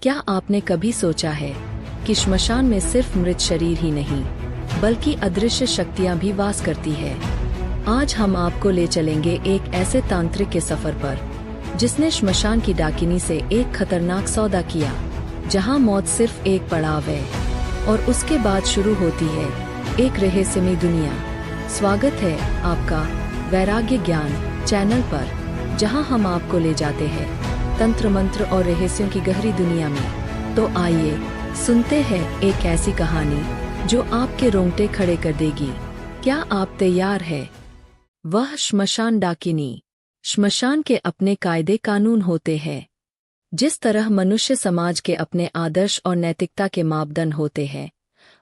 क्या आपने कभी सोचा है कि श्मशान में सिर्फ मृत शरीर ही नहीं बल्कि अदृश्य शक्तियां भी वास करती है। आज हम आपको ले चलेंगे एक ऐसे तांत्रिक के सफर पर जिसने श्मशान की डाकिनी से एक खतरनाक सौदा किया, जहां मौत सिर्फ एक पड़ाव है और उसके बाद शुरू होती है एक रहस्यमयी दुनिया। स्वागत है आपका वैराग्य ज्ञान चैनल पर, जहां हम आपको ले जाते हैं तंत्र मंत्र और रहस्यों की गहरी दुनिया में। तो आइए सुनते हैं एक ऐसी कहानी जो आपके रोंगटे खड़े कर देगी। क्या आप तैयार हैं? वह श्मशान डाकिनी। श्मशान के अपने कायदे कानून होते हैं। जिस तरह मनुष्य समाज के अपने आदर्श और नैतिकता के मापदंड होते हैं,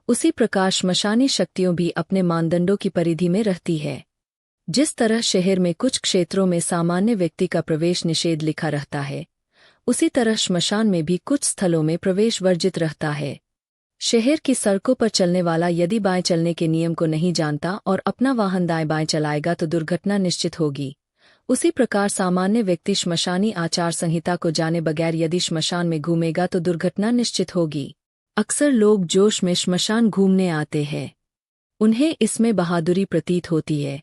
उसी प्रकार श्मशानी शक्तियों भी अपने मानदंडों की परिधि में रहती है। जिस तरह शहर में कुछ क्षेत्रों में सामान्य व्यक्ति का प्रवेश निषेध लिखा रहता है, उसी तरह श्मशान में भी कुछ स्थलों में प्रवेश वर्जित रहता है। शहर की सड़कों पर चलने वाला यदि बाएं चलने के नियम को नहीं जानता और अपना वाहन दाएं बाएं चलाएगा तो दुर्घटना निश्चित होगी। उसी प्रकार सामान्य व्यक्ति श्मशानी आचार संहिता को जाने बगैर यदि श्मशान में घूमेगा तो दुर्घटना निश्चित होगी। अक्सर लोग जोश में श्मशान घूमने आते हैं। उन्हें इसमें बहादुरी प्रतीत होती है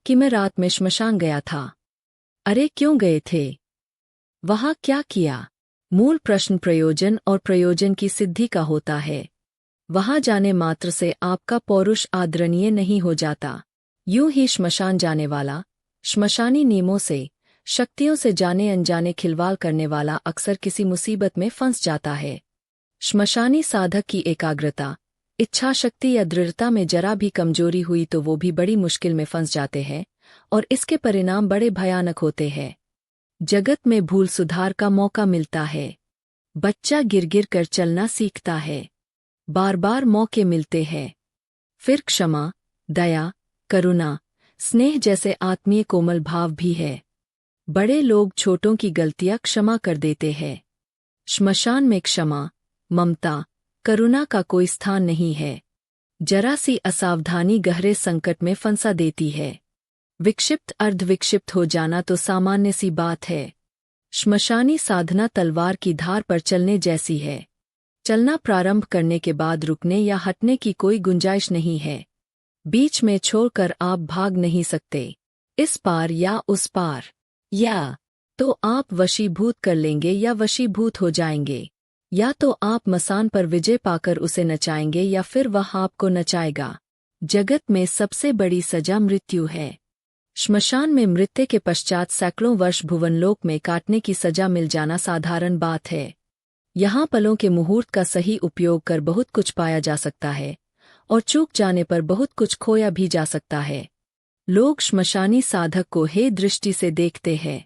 कि मैं रात में श्मशान गया था। अरे क्यों गए थे? वहाँ क्या किया? मूल प्रश्न प्रयोजन और प्रयोजन की सिद्धि का होता है। वहाँ जाने मात्र से आपका पौरुष आदरणीय नहीं हो जाता। यूं ही श्मशान जाने वाला, श्मशानी नियमों से, शक्तियों से जाने अनजाने खिलवाड़ करने वाला अक्सर किसी मुसीबत में फंस जाता है। श्मशानी साधक की एकाग्रता, इच्छाशक्ति या दृढ़ता में जरा भी कमजोरी हुई तो वो भी बड़ी मुश्किल में फंस जाते हैं और इसके परिणाम बड़े भयानक होते हैं। जगत में भूल सुधार का मौका मिलता है। बच्चा गिर गिर कर चलना सीखता है। बार बार मौके मिलते हैं। फिर क्षमा, दया, करुणा, स्नेह जैसे आत्मीय कोमल भाव भी है। बड़े लोग छोटों की गलतियां क्षमा कर देते हैं। श्मशान में क्षमा, ममता, करुणा का कोई स्थान नहीं है। जरा सी असावधानी गहरे संकट में फंसा देती है। विक्षिप्त अर्धविक्षिप्त हो जाना तो सामान्य सी बात है। श्मशानी साधना तलवार की धार पर चलने जैसी है। चलना प्रारंभ करने के बाद रुकने या हटने की कोई गुंजाइश नहीं है। बीच में छोड़कर आप भाग नहीं सकते, इस पार या उस पार। या तो आप वशीभूत कर लेंगे या वशीभूत हो जाएंगे, या तो आप मसान पर विजय पाकर उसे नचाएंगे या फिर वह आपको नचाएगा। जगत में सबसे बड़ी सजा मृत्यु है। श्मशान में मृत्यु के पश्चात सैकड़ों वर्ष भुवनलोक में काटने की सजा मिल जाना साधारण बात है। यहाँ पलों के मुहूर्त का सही उपयोग कर बहुत कुछ पाया जा सकता है और चूक जाने पर बहुत कुछ खोया भी जा सकता है। लोग श्मशानी साधक को हे दृष्टि से देखते हैं।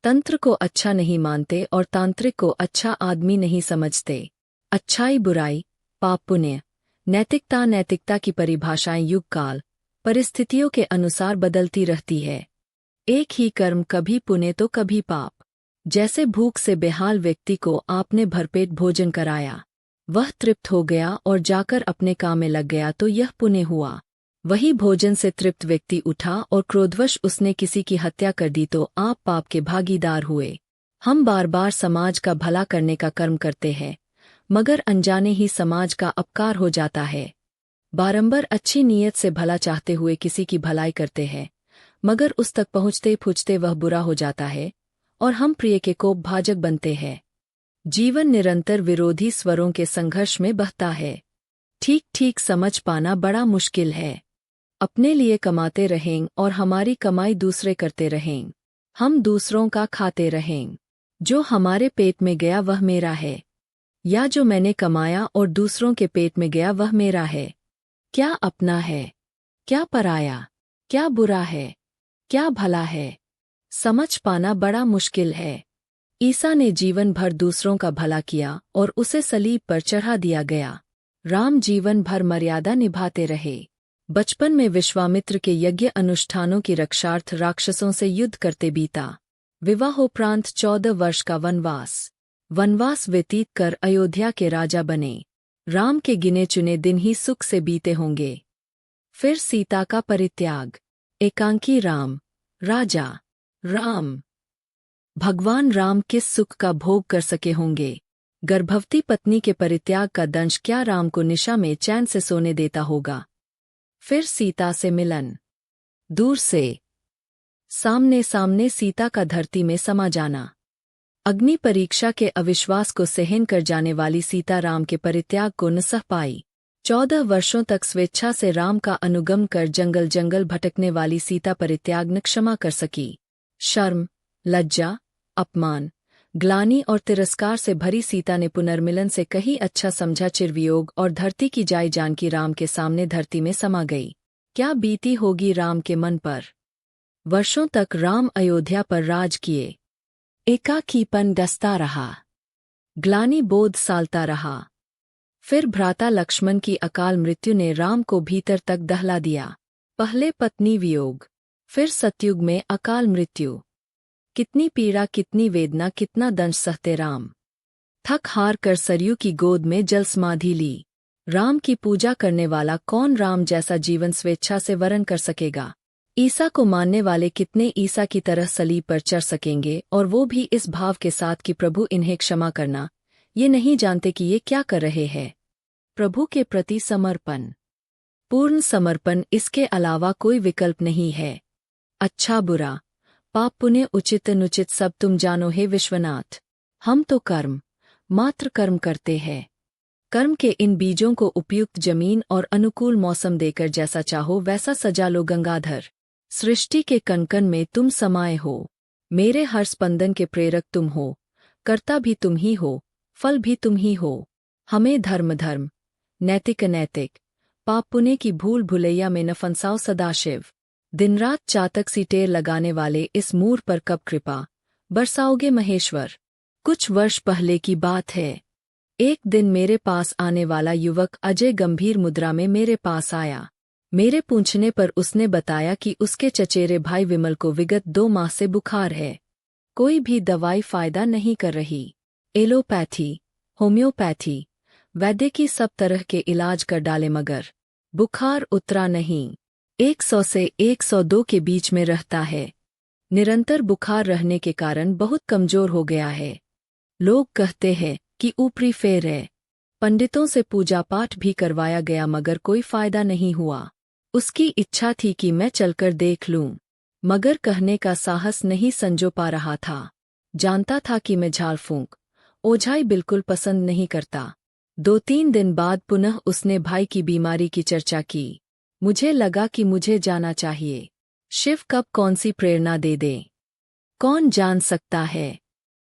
तंत्र को अच्छा नहीं मानते और तांत्रिक को अच्छा आदमी नहीं समझते। अच्छाई बुराई, पाप पुण्य, नैतिकता नैतिकता की परिभाषाएं युग काल परिस्थितियों के अनुसार बदलती रहती है। एक ही कर्म कभी पुण्य तो कभी पाप। जैसे भूख से बेहाल व्यक्ति को आपने भरपेट भोजन कराया, वह तृप्त हो गया और जाकर अपने काम में लग गया तो यह पुण्य हुआ। वही भोजन से तृप्त व्यक्ति उठा और क्रोधवश उसने किसी की हत्या कर दी तो आप पाप के भागीदार हुए। हम बार बार समाज का भला करने का कर्म करते हैं, मगर अनजाने ही समाज का अपकार हो जाता है। बारंबार अच्छी नीयत से भला चाहते हुए किसी की भलाई करते हैं, मगर उस तक पहुँचते पहुँचते वह बुरा हो जाता है और हम प्रिय के कोप भाजक बनते हैं। जीवन निरंतर विरोधी स्वरों के संघर्ष में बहता है। ठीक ठीक समझ पाना बड़ा मुश्किल है। अपने लिए कमाते रहें और हमारी कमाई दूसरे करते रहें। हम दूसरों का खाते रहें। जो हमारे पेट में गया वह मेरा है, या जो मैंने कमाया और दूसरों के पेट में गया वह मेरा है। क्या अपना है, क्या पराया, क्या बुरा है, क्या भला है, समझ पाना बड़ा मुश्किल है। ईसा ने जीवन भर दूसरों का भला किया और उसे सलीब पर चढ़ा दिया गया। राम जीवन भर मर्यादा निभाते रहे। बचपन में विश्वामित्र के यज्ञ अनुष्ठानों की रक्षार्थ राक्षसों से युद्ध करते बीता। विवाहोपरांत 14 वर्ष का वनवास व्यतीत कर अयोध्या के राजा बने। राम के गिने चुने दिन ही सुख से बीते होंगे। फिर सीता का परित्याग। एकांकी राम, राजा राम। भगवान राम किस सुख का भोग कर सके होंगे। गर्भवती पत्नी के परित्याग का दंश क्या राम को निशा में चैन से सोने देता होगा। फिर सीता से मिलन। दूर से सामने सामने सीता का धरती में समा जाना। अग्नि परीक्षा के अविश्वास को सहन कर जाने वाली सीता राम के परित्याग को न सह पाई। 14 वर्षों तक स्वेच्छा से राम का अनुगम कर जंगल जंगल भटकने वाली सीता परित्याग न क्षमा कर सकी। शर्म, लज्जा, अपमान, ग्लानि और तिरस्कार से भरी सीता ने पुनर्मिलन से कहीं अच्छा समझा चिरवियोग और धरती की जाई जानकी राम के सामने धरती में समा गई। क्या बीती होगी राम के मन पर। वर्षों तक राम अयोध्या पर राज किए। एकाकीपन डसता रहा, ग्लानि बोध सालता रहा। फिर भ्राता लक्ष्मण की अकाल मृत्यु ने राम को भीतर तक दहला दिया। पहले पत्नी वियोग, फिर सतयुग में अकाल मृत्यु। कितनी पीड़ा, कितनी वेदना, कितना दंश सहते राम। थक हार कर सरयू की गोद में जल समाधि ली। राम की पूजा करने वाला कौन राम जैसा जीवन स्वेच्छा से वरण कर सकेगा। ईसा को मानने वाले कितने ईसा की तरह सलीब पर चढ़ सकेंगे, और वो भी इस भाव के साथ कि प्रभु इन्हें क्षमा करना। ये नहीं जानते कि ये क्या कर रहे हैं। प्रभु के प्रति समर्पण, पूर्ण समर्पण, इसके अलावा कोई विकल्प नहीं है। अच्छा बुरा, पाप पुण्य, उचित अनुचित सब तुम जानो हे विश्वनाथ। हम तो कर्म, मात्र कर्म करते हैं। कर्म के इन बीजों को उपयुक्त जमीन और अनुकूल मौसम देकर जैसा चाहो वैसा सजा लो गंगाधर। सृष्टि के कण-कण में तुम समाये हो। मेरे हर स्पंदन के प्रेरक तुम हो। कर्ता भी तुम ही हो, फल भी तुम ही हो। हमें धर्म धर्म, नैतिक अनैतिक, पाप पुण्य की भूल भुलैया में न फंसाओ सदाशिव। दिन रात चातक सी टेर लगाने वाले इस मूर पर कब कृपा बरसाओगे महेश्वर। कुछ वर्ष पहले की बात है। एक दिन मेरे पास आने वाला युवक अजय गंभीर मुद्रा में मेरे पास आया। मेरे पूछने पर उसने बताया कि उसके चचेरे भाई विमल को विगत 2 माह से बुखार है। कोई भी दवाई फायदा नहीं कर रही। एलोपैथी, होम्योपैथी, वैद्य की सब तरह के इलाज कर डाले मगर बुखार उतरा नहीं। 100 से 102 के बीच में रहता है। निरंतर बुखार रहने के कारण बहुत कमजोर हो गया है। लोग कहते हैं कि ऊपरी फेर है। पंडितों से पूजा पाठ भी करवाया गया मगर कोई फायदा नहीं हुआ। उसकी इच्छा थी कि मैं चलकर देख लूं, मगर कहने का साहस नहीं संजो पा रहा था। जानता था कि मैं झाड़ फूंक, ओझाई बिल्कुल पसंद नहीं करता। 2-3 दिन बाद पुनः उसने भाई की बीमारी की चर्चा की। मुझे लगा कि मुझे जाना चाहिए। शिव कब कौन सी प्रेरणा दे दे, कौन जान सकता है।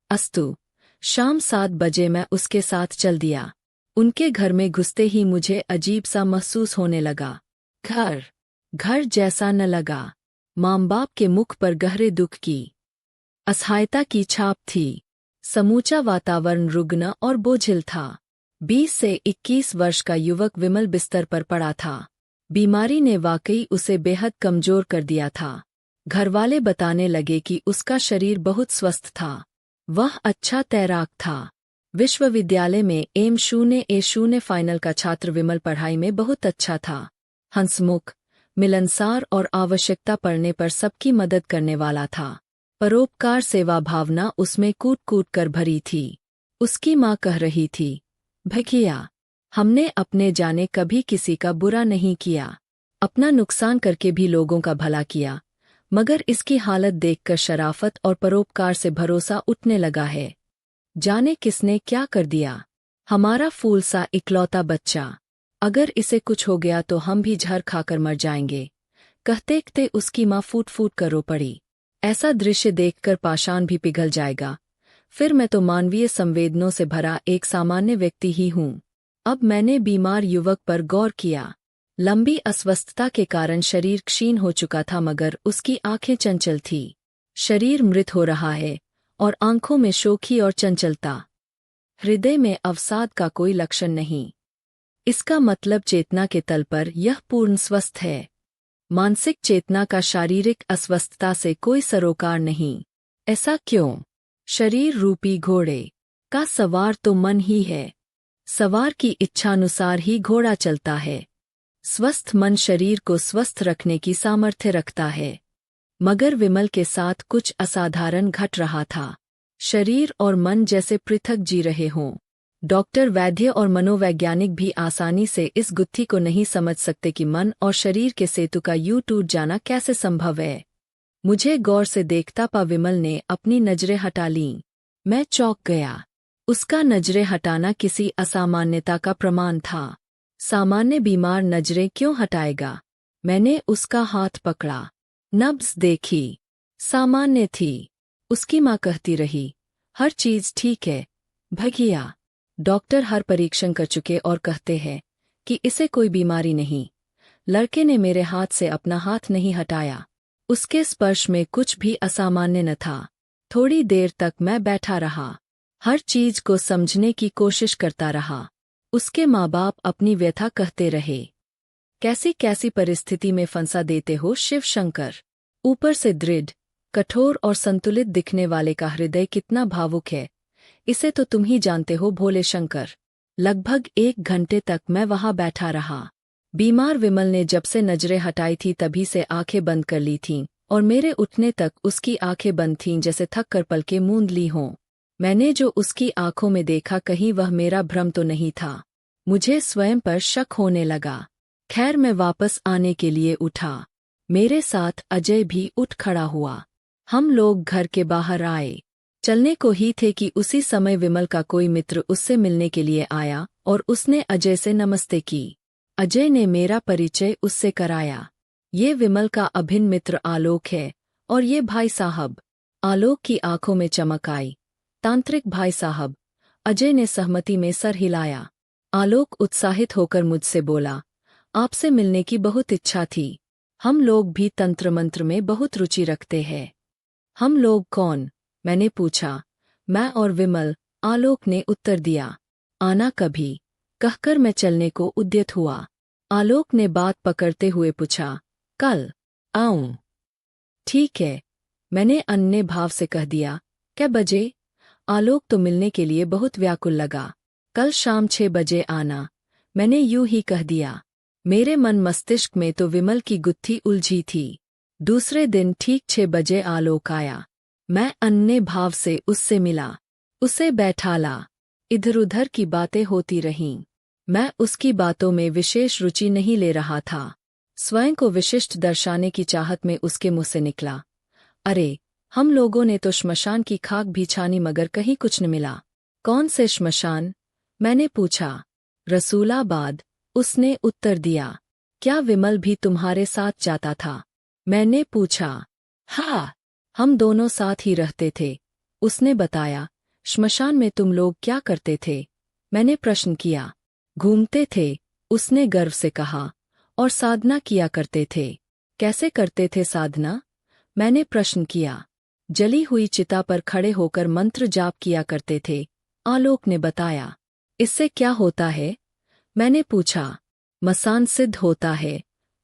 अस्तु, शाम 7 बजे मैं उसके साथ चल दिया। उनके घर में घुसते ही मुझे अजीब सा महसूस होने लगा। घर जैसा न लगा। माँ बाप के मुख पर गहरे दुख की, असहायता की छाप थी। समूचा वातावरण रुग्ण और बोझिल था। 20 से 21 वर्ष का युवक विमल बिस्तर पर पड़ा था। बीमारी ने वाकई उसे बेहद कमजोर कर दिया था। घरवाले बताने लगे कि उसका शरीर बहुत स्वस्थ था। वह अच्छा तैराक था। विश्वविद्यालय में M0A0 फाइनल का छात्र विमल पढ़ाई में बहुत अच्छा था। हंसमुख, मिलनसार और आवश्यकता पड़ने पर सबकी मदद करने वाला था। परोपकार सेवा भावना उसमें कूट कूट कर भरी थी। उसकी माँ कह रही थी, भैया, हमने अपने जाने कभी किसी का बुरा नहीं किया, अपना नुकसान करके भी लोगों का भला किया, मगर इसकी हालत देखकर शराफत और परोपकार से भरोसा उठने लगा है। जाने किसने क्या कर दिया। हमारा फूल सा इकलौता बच्चा, अगर इसे कुछ हो गया तो हम भी झर खाकर मर जाएंगे। कहते कहते उसकी माँ फूट फूट कर रो पड़ी। ऐसा दृश्य देखकर पाषाण भी पिघल जाएगा। फिर मैं तो मानवीय संवेदनों से भरा एक सामान्य व्यक्ति ही हूँ। अब मैंने बीमार युवक पर गौर किया। लंबी अस्वस्थता के कारण शरीर क्षीण हो चुका था मगर उसकी आंखें चंचल थी। शरीर मृत हो रहा है और आंखों में शोखी और चंचलता। हृदय में अवसाद का कोई लक्षण नहीं। इसका मतलब चेतना के तल पर यह पूर्ण स्वस्थ है। मानसिक चेतना का शारीरिक अस्वस्थता से कोई सरोकार नहीं। ऐसा क्यों? शरीर रूपी घोड़े का सवार तो मन ही है। सवार की इच्छानुसार ही घोड़ा चलता है। स्वस्थ मन शरीर को स्वस्थ रखने की सामर्थ्य रखता है। मगर विमल के साथ कुछ असाधारण घट रहा था। शरीर और मन जैसे पृथक जी रहे हों। डॉक्टर, वैद्य और मनोवैज्ञानिक भी आसानी से इस गुत्थी को नहीं समझ सकते कि मन और शरीर के सेतु का यूं टूट जाना कैसे संभव है। मुझे गौर से देखता पा विमल ने अपनी नजरें हटा लीं। मैं चौंक गया। उसका नजरें हटाना किसी असामान्यता का प्रमाण था। सामान्य बीमार नजरें क्यों हटाएगा? मैंने उसका हाथ पकड़ा। नब्ज देखी। सामान्य थी। उसकी माँ कहती रही, हर चीज ठीक है भगिया। डॉक्टर हर परीक्षण कर चुके और कहते हैं कि इसे कोई बीमारी नहीं। लड़के ने मेरे हाथ से अपना हाथ नहीं हटाया। उसके स्पर्श में कुछ भी असामान्य न था। थोड़ी देर तक मैं बैठा रहा, हर चीज को समझने की कोशिश करता रहा। उसके माँ बाप अपनी व्यथा कहते रहे। कैसी कैसी परिस्थिति में फंसा देते हो शिव शंकर। ऊपर से दृढ़, कठोर और संतुलित दिखने वाले का हृदय कितना भावुक है, इसे तो तुम ही जानते हो भोले शंकर। लगभग 1 घंटे तक मैं वहां बैठा रहा। बीमार विमल ने जब से नजरें हटाई थी तभी से आंखें बंद कर ली थीं और मेरे उठने तक उसकी आंखें बंद थीं, जैसे थक कर पलकें मूंद ली हों। मैंने जो उसकी आंखों में देखा, कहीं वह मेरा भ्रम तो नहीं था। मुझे स्वयं पर शक होने लगा। खैर, मैं वापस आने के लिए उठा। मेरे साथ अजय भी उठ खड़ा हुआ। हम लोग घर के बाहर आए। चलने को ही थे कि उसी समय विमल का कोई मित्र उससे मिलने के लिए आया और उसने अजय से नमस्ते की। अजय ने मेरा परिचय उससे कराया। ये विमल का अभिन्न मित्र आलोक है और ये भाई साहब। आलोक की आंखों में चमक आई। तांत्रिक भाई साहब। अजय ने सहमति में सर हिलाया। आलोक उत्साहित होकर मुझसे बोला, आपसे मिलने की बहुत इच्छा थी। हम लोग भी तंत्र मंत्र में बहुत रुचि रखते हैं। हम लोग कौन? मैंने पूछा। मैं और विमल, आलोक ने उत्तर दिया। आना कभी, कहकर मैं चलने को उद्यत हुआ। आलोक ने बात पकड़ते हुए पूछा, कल आऊं? ठीक है, मैंने अन्य भाव से कह दिया। क्या बजे? आलोक तो मिलने के लिए बहुत व्याकुल लगा। कल शाम 6 बजे आना, मैंने यूं ही कह दिया। मेरे मन मस्तिष्क में तो विमल की गुत्थी उलझी थी। दूसरे दिन ठीक 6 बजे आलोक आया। मैं अन्य भाव से उससे मिला, उसे बैठाला। इधर उधर की बातें होती रहीं। मैं उसकी बातों में विशेष रुचि नहीं ले रहा था। स्वयं को विशिष्ट दर्शाने की चाहत में उसके मुंह से निकला, अरे, हम लोगों ने तो श्मशान की खाक भी छानी मगर कहीं कुछ न मिला। कौन से श्मशान? मैंने पूछा। रसूलाबाद, उसने उत्तर दिया। क्या विमल भी तुम्हारे साथ जाता था? मैंने पूछा। हाँ, हम दोनों साथ ही रहते थे, उसने बताया। श्मशान में तुम लोग क्या करते थे? मैंने प्रश्न किया। घूमते थे, उसने गर्व से कहा। और साधना किया करते थे। कैसे करते थे साधना? मैंने प्रश्न किया। जली हुई चिता पर खड़े होकर मंत्र जाप किया करते थे, आलोक ने बताया। इससे क्या होता है? मैंने पूछा। मसान सिद्ध होता है,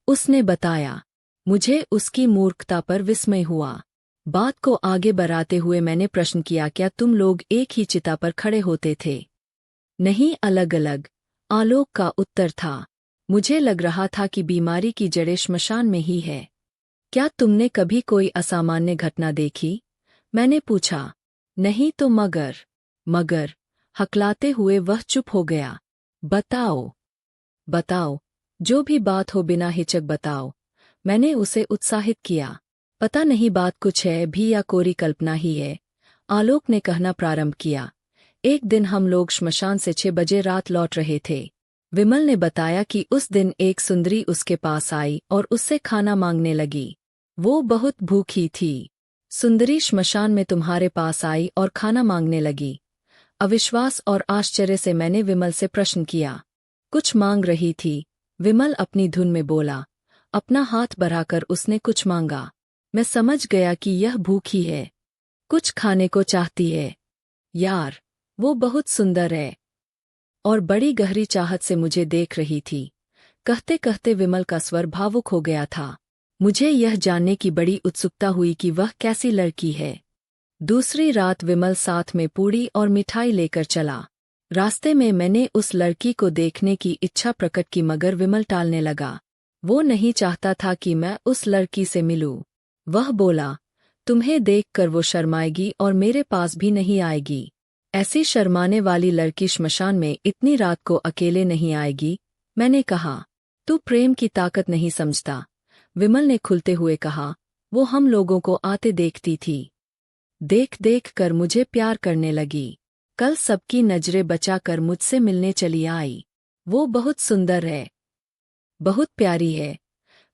उसने बताया। मुझे उसकी मूर्खता पर विस्मय हुआ। बात को आगे बढ़ाते हुए मैंने प्रश्न किया, क्या तुम लोग एक ही चिता पर खड़े होते थे? नहीं, अलग अलग, आलोक का उत्तर था। मुझे लग रहा था कि बीमारी की जड़ें श्मशान में ही है। क्या तुमने कभी कोई असामान्य घटना देखी? मैंने पूछा। नहीं तो मगर, हकलाते हुए वह चुप हो गया। बताओ, बताओ, जो भी बात हो बिना हिचक बताओ, मैंने उसे उत्साहित किया। पता नहीं बात कुछ है भी या कोरी कल्पना ही है, आलोक ने कहना प्रारंभ किया। एक दिन हम लोग श्मशान से 6 बजे रात लौट रहे थे। विमल ने बताया कि उस दिन एक सुंदरी उसके पास आई और उससे खाना मांगने लगी। वो बहुत भूखी थी। सुंदरी श्मशान में तुम्हारे पास आई और खाना मांगने लगी? अविश्वास और आश्चर्य से मैंने विमल से प्रश्न किया। कुछ मांग रही थी, विमल अपनी धुन में बोला। अपना हाथ बढ़ाकर उसने कुछ मांगा। मैं समझ गया कि यह भूखी है, कुछ खाने को चाहती है। यार, वो बहुत सुंदर है और बड़ी गहरी चाहत से मुझे देख रही थी। कहते कहते विमल का स्वर भावुक हो गया था। मुझे यह जानने की बड़ी उत्सुकता हुई कि वह कैसी लड़की है। दूसरी रात विमल साथ में पूड़ी और मिठाई लेकर चला। रास्ते में मैंने उस लड़की को देखने की इच्छा प्रकट की मगर विमल टालने लगा। वो नहीं चाहता था कि मैं उस लड़की से मिलूं। वह बोला, तुम्हें देखकर वो शर्माएगी और मेरे पास भी नहीं आएगी। ऐसी शर्माने वाली लड़की श्मशान में इतनी रात को अकेले नहीं आएगी, मैंने कहा। तू प्रेम की ताकत नहीं समझता, विमल ने खुलते हुए कहा। वो हम लोगों को आते देखती थी। देख देख कर मुझे प्यार करने लगी। कल सबकी नजरें बचाकर मुझसे मिलने चली आई। वो बहुत सुंदर है, बहुत प्यारी है।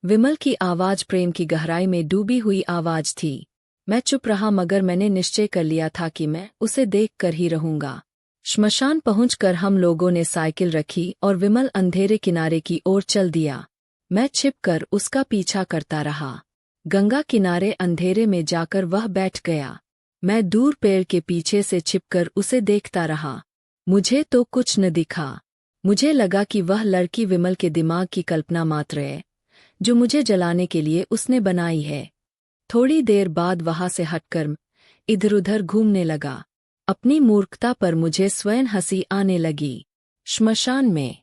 विमल की आवाज प्रेम की गहराई में डूबी हुई आवाज थी। मैं चुप रहा, मगर मैंने निश्चय कर लिया था कि मैं उसे देख कर ही रहूंगा। श्मशान पहुंचकर हम लोगों ने साइकिल रखी और विमल अंधेरे किनारे की ओर चल दिया। मैं छिपकर उसका पीछा करता रहा। गंगा किनारे अंधेरे में जाकर वह बैठ गया। मैं दूर पेड़ के पीछे से छिपकर उसे देखता रहा। मुझे तो कुछ न दिखा। मुझे लगा कि वह लड़की विमल के दिमाग की कल्पना मात्र है, जो मुझे जलाने के लिए उसने बनाई है। थोड़ी देर बाद वहां से हटकर इधर-उधर घूमने लगा। अपनी मूर्खता पर मुझे स्वयं हंसी आने लगी। श्मशान में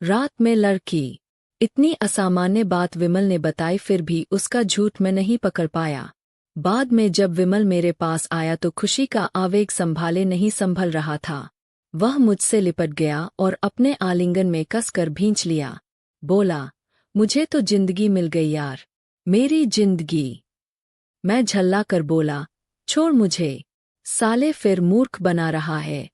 रात में लड़की, इतनी असामान्य बात विमल ने बताई, फिर भी उसका झूठ मैं नहीं पकड़ पाया। बाद में जब विमल मेरे पास आया तो खुशी का आवेग संभाले नहीं संभल रहा था। वह मुझसे लिपट गया और अपने आलिंगन में कसकर भींच लिया। बोला, मुझे तो जिंदगी मिल गई यार, मेरी जिंदगी। मैं झल्ला कर बोला, छोड़ मुझे, साले फिर मूर्ख बना रहा है।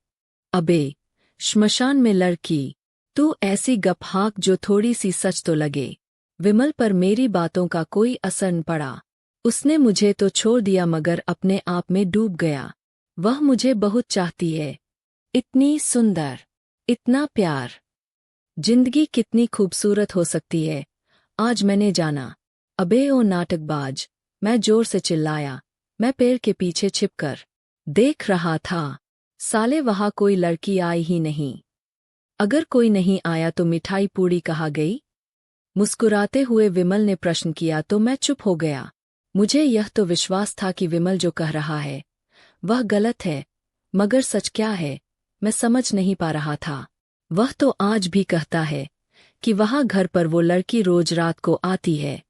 अबे, श्मशान में लड़की, तू ऐसी गप हाँक जो थोड़ी सी सच तो लगे। विमल पर मेरी बातों का कोई असर न पड़ा। उसने मुझे तो छोड़ दिया, मगर अपने आप में डूब गया। वह मुझे बहुत चाहती है, इतनी सुंदर, इतना प्यार। जिंदगी कितनी खूबसूरत हो सकती है, आज मैंने जाना। अबे ओ नाटकबाज, मैं जोर से चिल्लाया। मैं पेड़ के पीछे छिपकर देख रहा था। साले वहां कोई लड़की आई ही नहीं। अगर कोई नहीं आया तो मिठाई पूड़ी कहाँ गई? मुस्कुराते हुए विमल ने प्रश्न किया तो मैं चुप हो गया। मुझे यह तो विश्वास था कि विमल जो कह रहा है वह गलत है, मगर सच क्या है मैं समझ नहीं पा रहा था। वह तो आज भी कहता है कि वहां घर पर वो लड़की रोज रात को आती है।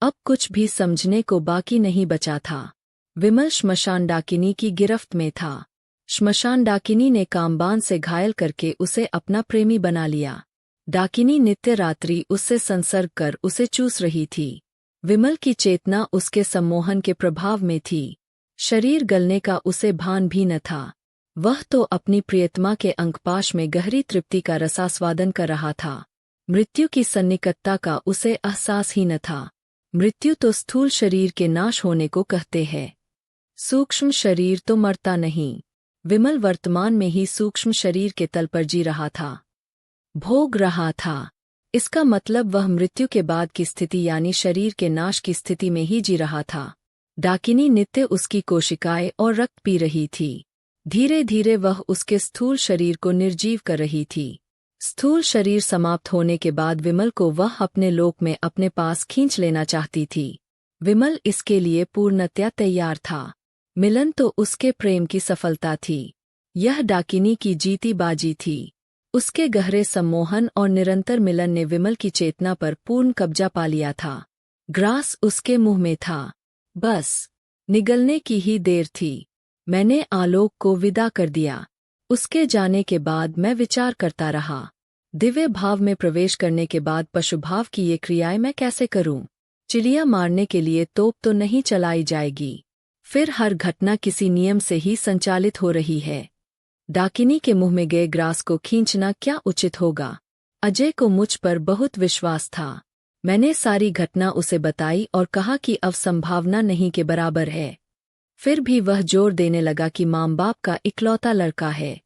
अब कुछ भी समझने को बाकी नहीं बचा था। विमल श्मशान डाकिनी की गिरफ्त में था। श्मशान डाकिनी ने कामबान से घायल करके उसे अपना प्रेमी बना लिया। डाकिनी नित्य रात्रि उससे संसर्ग कर उसे चूस रही थी। विमल की चेतना उसके सम्मोहन के प्रभाव में थी। शरीर गलने का उसे भान भी न था। वह तो अपनी प्रियतमा के अंकपाश में गहरी तृप्ति का रसास्वादन कर रहा था। मृत्यु की सन्निकटता का उसे एहसास ही न था। मृत्यु तो स्थूल शरीर के नाश होने को कहते हैं, सूक्ष्म शरीर तो मरता नहीं। विमल वर्तमान में ही सूक्ष्म शरीर के तल पर जी रहा था, भोग रहा था। इसका मतलब वह मृत्यु के बाद की स्थिति यानी शरीर के नाश की स्थिति में ही जी रहा था। डाकिनी नित्य उसकी कोशिकाएं और रक्त पी रही थी। धीरे धीरे वह उसके स्थूल शरीर को निर्जीव कर रही थी। स्थूल शरीर समाप्त होने के बाद विमल को वह अपने लोक में अपने पास खींच लेना चाहती थी। विमल इसके लिए पूर्णतया तैयार था। मिलन तो उसके प्रेम की सफलता थी। यह डाकिनी की जीती बाजी थी। उसके गहरे सम्मोहन और निरंतर मिलन ने विमल की चेतना पर पूर्ण कब्जा पा लिया था। ग्रास उसके मुंह में था, बस निगलने की ही देर थी। मैंने आलोक को विदा कर दिया। उसके जाने के बाद मैं विचार करता रहा, दिव्य भाव में प्रवेश करने के बाद पशुभाव की ये क्रियाएं मैं कैसे करूं? चिड़िया मारने के लिए तोप तो नहीं चलाई जाएगी। फिर हर घटना किसी नियम से ही संचालित हो रही है। डाकिनी के मुंह में गए ग्रास को खींचना क्या उचित होगा? अजय को मुझ पर बहुत विश्वास था। मैंने सारी घटना उसे बताई और कहा कि अब संभावना नहीं के बराबर है। फिर भी वह जोर देने लगा कि माँ बाप का इकलौता लड़का है,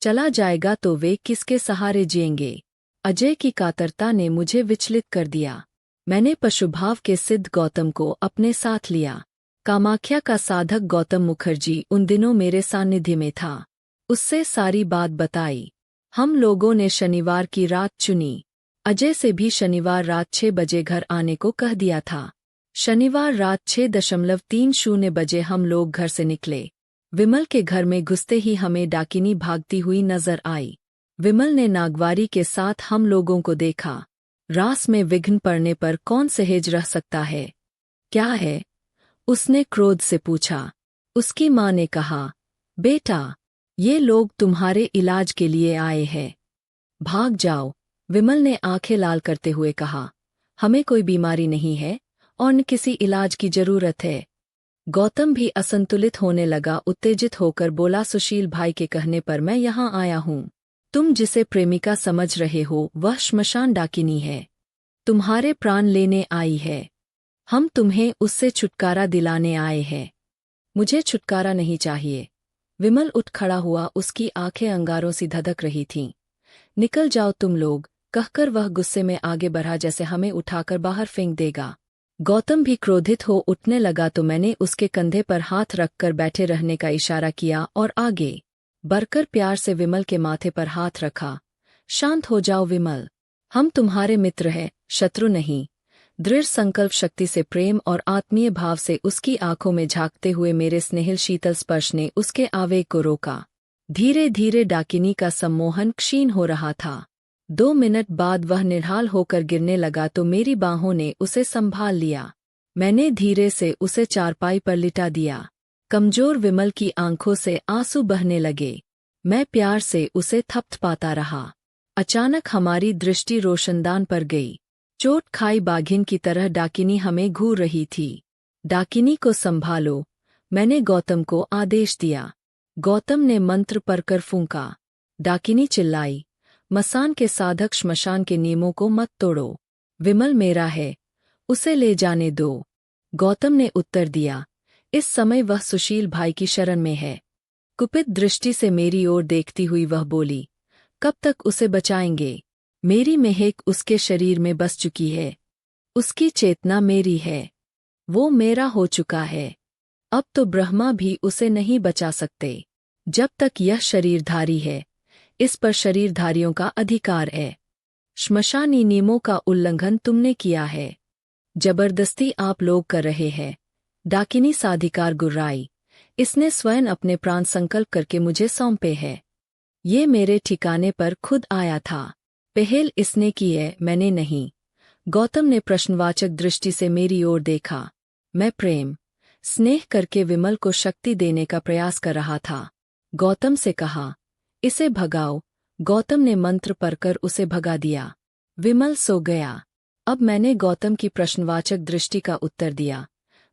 चला जाएगा तो वे किसके सहारे जिएंगे। अजय की कातरता ने मुझे विचलित कर दिया। मैंने पशुभाव के सिद्ध गौतम को अपने साथ लिया। कामाख्या का साधक गौतम मुखर्जी उन दिनों मेरे सानिध्य में था। उससे सारी बात बताई। हम लोगों ने शनिवार की रात चुनी। अजय से भी शनिवार रात 6 बजे घर आने को कह दिया था। शनिवार रात 6:30 बजे हम लोग घर से निकले। विमल के घर में घुसते ही हमें डाकिनी भागती हुई नजर आई। विमल ने नागवारी के साथ हम लोगों को देखा। रास में विघ्न पड़ने पर कौन सहेज रह सकता है? क्या है? उसने क्रोध से पूछा। उसकी माँ ने कहा, बेटा ये लोग तुम्हारे इलाज के लिए आए हैं। भाग जाओ, विमल ने आंखें लाल करते हुए कहा। हमें कोई बीमारी नहीं है और न किसी इलाज की जरूरत है। गौतम भी असंतुलित होने लगा, उत्तेजित होकर बोला, सुशील भाई के कहने पर मैं यहाँ आया हूँ। तुम जिसे प्रेमिका समझ रहे हो वह श्मशान डाकिनी है, तुम्हारे प्राण लेने आई है। हम तुम्हें उससे छुटकारा दिलाने आए हैं। मुझे छुटकारा नहीं चाहिए। विमल उठ खड़ा हुआ, उसकी आंखें अंगारों सी धधक रही थीं। निकल जाओ तुम लोग, कहकर वह गुस्से में आगे बढ़ा जैसे हमें उठाकर बाहर फेंक देगा। गौतम भी क्रोधित हो उठने लगा तो मैंने उसके कंधे पर हाथ रखकर बैठे रहने का इशारा किया और आगे बढ़कर प्यार से विमल के माथे पर हाथ रखा। शांत हो जाओ विमल, हम तुम्हारे मित्र हैं, शत्रु नहीं। दृढ़ संकल्प शक्ति से, प्रेम और आत्मीय भाव से उसकी आंखों में झांकते हुए मेरे स्नेहिल शीतल स्पर्श ने उसके आवेग को रोका। धीरे धीरे डाकिनी का सम्मोहन क्षीण हो रहा था। 2 मिनट बाद वह निढाल होकर गिरने लगा तो मेरी बाहों ने उसे संभाल लिया। मैंने धीरे से उसे चारपाई पर लिटा दिया। कमजोर विमल की आंखों से आंसू बहने लगे। मैं प्यार से उसे थपथपाता रहा। अचानक हमारी दृष्टि रोशनदान पर गई। चोट खाई बाघिन की तरह डाकिनी हमें घूर रही थी। डाकिनी को संभालो, मैंने गौतम को आदेश दिया। गौतम ने मंत्र पढ़कर फूंका। डाकिनी चिल्लाई, मसान के साधक श्मशान के नियमों को मत तोड़ो। विमल मेरा है, उसे ले जाने दो। गौतम ने उत्तर दिया। इस समय वह सुशील भाई की शरण में है। कुपित दृष्टि से मेरी ओर देखती हुई वह बोली, कब तक उसे बचाएंगे? मेरी महक उसके शरीर में बस चुकी है। उसकी चेतना मेरी है, वो मेरा हो चुका है। अब तो ब्रह्मा भी उसे नहीं बचा सकते। जब तक यह शरीरधारी है, इस पर शरीरधारियों का अधिकार है। श्मशानी नियमों का उल्लंघन तुमने किया है। जबरदस्ती आप लोग कर रहे हैं। डाकिनी साधिकार गुर्राई। इसने स्वयं अपने प्राण संकल्प करके मुझे सौंपे है। ये मेरे ठिकाने पर खुद आया था। पहल इसने की है, मैंने नहीं। गौतम ने प्रश्नवाचक दृष्टि से मेरी ओर देखा। मैं प्रेम स्नेह करके विमल को शक्ति देने का प्रयास कर रहा था। गौतम से कहा, इसे भगाओ। गौतम ने मंत्र पढ़कर उसे भगा दिया। विमल सो गया। अब मैंने गौतम की प्रश्नवाचक दृष्टि का उत्तर दिया।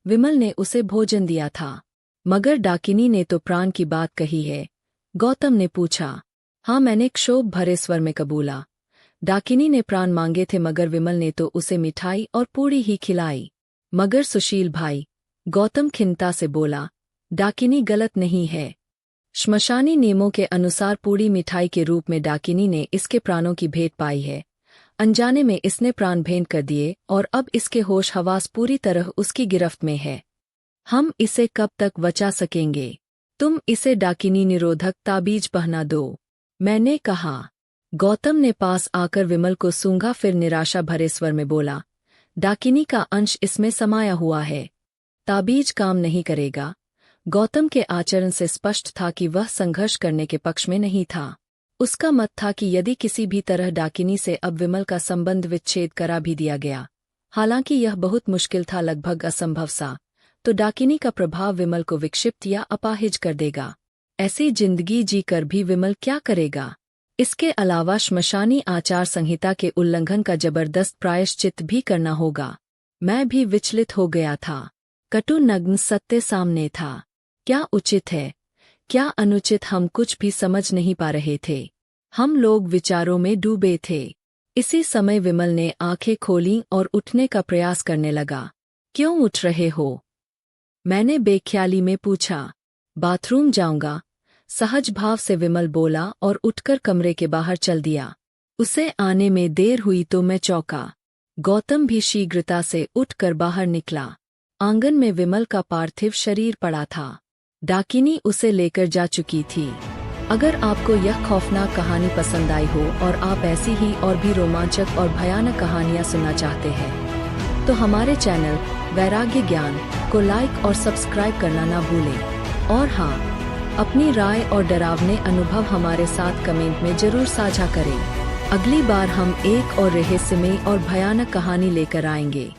विमल ने उसे भोजन दिया था, मगर डाकिनी ने तो प्राण की बात कही है। गौतम ने पूछा। हाँ, मैंने क्षोभ भरे स्वर में कबूला। डाकिनी ने प्राण मांगे थे मगर विमल ने तो उसे मिठाई और पूड़ी ही खिलाई। मगर सुशील भाई, गौतम खिन्नता से बोला, डाकिनी गलत नहीं है। श्मशानी नियमों के अनुसार पूड़ी मिठाई के रूप में डाकिनी ने इसके प्राणों की भेंट पाई है। अनजाने में इसने प्राण भेंट कर दिए और अब इसके होश हवास पूरी तरह उसकी गिरफ्त में है। हम इसे कब तक बचा सकेंगे? तुम इसे डाकिनी निरोधक ताबीज पहना दो, मैंने कहा। गौतम ने पास आकर विमल को सूंघा, फिर निराशा भरे स्वर में बोला, डाकिनी का अंश इसमें समाया हुआ है, ताबीज काम नहीं करेगा। गौतम के आचरण से स्पष्ट था कि वह संघर्ष करने के पक्ष में नहीं था। उसका मत था कि यदि किसी भी तरह डाकिनी से अब विमल का संबंध विच्छेद करा भी दिया गया, हालांकि यह बहुत मुश्किल था, लगभग असंभव सा, तो डाकिनी का प्रभाव विमल को विक्षिप्त या अपाहिज कर देगा। ऐसी जिंदगी जीकर भी विमल क्या करेगा? इसके अलावा श्मशानी आचार संहिता के उल्लंघन का जबरदस्त प्रायश्चित भी करना होगा। मैं भी विचलित हो गया था। कटु नग्न सत्य सामने था। क्या उचित है, क्या अनुचित, हम कुछ भी समझ नहीं पा रहे थे। हम लोग विचारों में डूबे थे। इसी समय विमल ने आंखें खोलीं और उठने का प्रयास करने लगा। क्यों उठ रहे हो? मैंने बेख्याली में पूछा। बाथरूम जाऊंगा, सहज भाव से विमल बोला और उठकर कमरे के बाहर चल दिया। उसे आने में देर हुई तो मैं चौंका। गौतम भी शीघ्रता से उठकर बाहर निकला। आंगन में विमल का पार्थिव शरीर पड़ा था। डाकिनी उसे लेकर जा चुकी थी। अगर आपको यह खौफनाक कहानी पसंद आई हो और आप ऐसी ही और भी रोमांचक और भयानक कहानियां सुनना चाहते हैं तो हमारे चैनल वैराग्य ज्ञान को लाइक और सब्सक्राइब करना ना भूलें। और हाँ, अपनी राय और डरावने अनुभव हमारे साथ कमेंट में जरूर साझा करें। अगली बार हम एक और रहस्यमय और भयानक कहानी लेकर आएंगे।